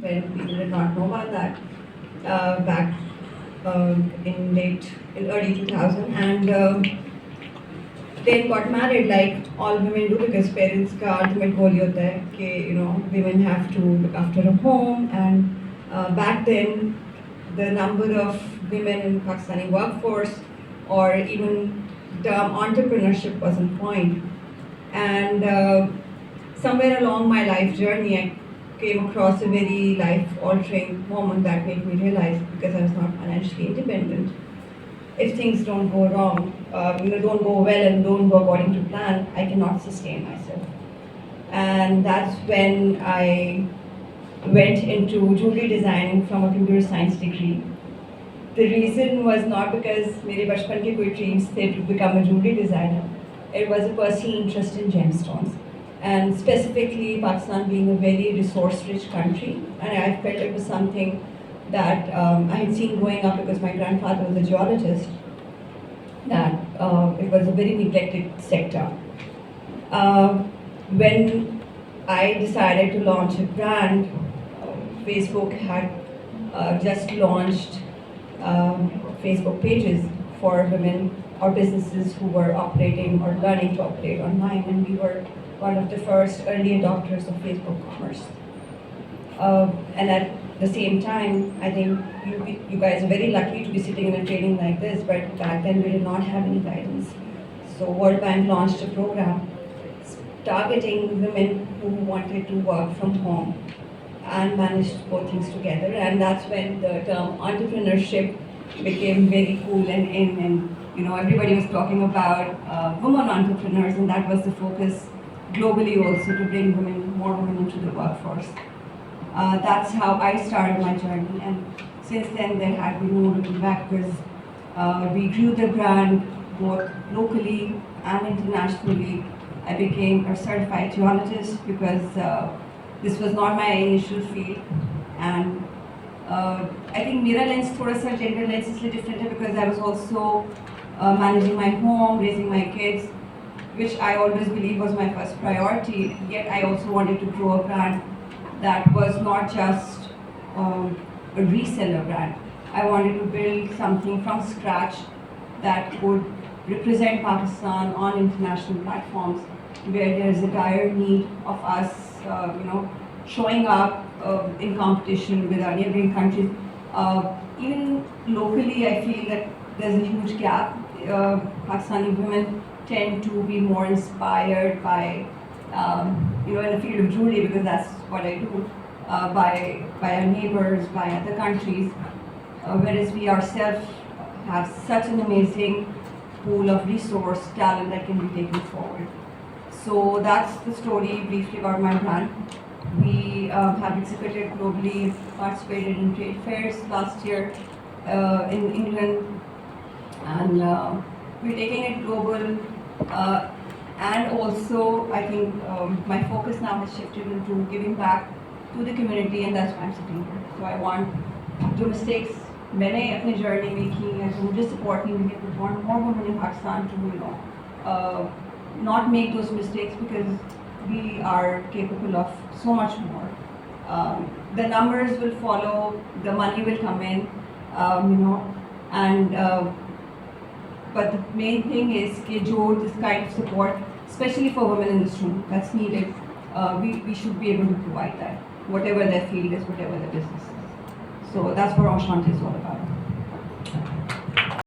when people did not know about that back in early 2000, and then got married like all women do because parents का ultimate goal ये होता है कि women have to look after a home, and back then the number of women in Pakistani workforce or even term entrepreneurship was on point. And somewhere along my life journey, I came across a very life-altering moment that made me realize, because I was not financially independent, if things don't go wrong, don't go well and don't go according to plan, I cannot sustain myself. And that's when I went into jewelry designing from a computer science degree. The reason was not because मेरे बचपन के कोई dreams थे to become a jewelry designer. It was a personal interest in gemstones, and specifically Pakistan being a very resource-rich country, and I felt it was something that I had seen growing up because my grandfather was a geologist, that it was a very neglected sector. When I decided to launch a brand, Facebook had just launched Facebook pages for women or businesses who were operating or learning to operate online, and we were one of the first early adopters of Facebook commerce. And at the same time, I think you guys are very lucky to be sitting in a training like this, but back then we did not have any guidance. So World Bank launched a program targeting women who wanted to work from home and manage both things together. And that's when the term entrepreneurship became very cool and in, and everybody was talking about women entrepreneurs, and that was the focus globally also, to bring more women into the workforce. That's how I started my journey, and since then there had been no looking back, because we grew the brand both locally and internationally. I became a certified geologist because this was not my initial field, and I think मेरा lens थोड़ा सा gender lens इसलिए different है because I was also managing my home, raising my kids, which I always believe was my first priority. Yet I also wanted to grow a brand that was not just a reseller brand. I wanted to build something from scratch that would represent Pakistan on international platforms where there is a dire need of us, showing up in competition with our neighboring countries. Even locally, I feel that there's a huge gap. Pakistani women tend to be more inspired by, in the field of jewelry, because that's what I do, by our neighbors, by other countries, whereas we ourselves have such an amazing pool of resource talent that can be taken forward. So that's the story briefly about my brand. We have exhibited globally, participated in trade fairs last year in England, and we're taking it global. And also, I think my focus now has shifted into giving back to the community, and that's why I'm sitting here. So I want the mistakes मैंने अपने journey में की हैं, तो मुझे support नहीं मिले, we want more women in Pakistan to not make those mistakes, because we are capable of so much more. The numbers will follow, the money will come in, and but the main thing is that this kind of support, especially for women in this room, that's needed. We should be able to provide that, whatever their field is, whatever their business is. So that's what Enchante is all about.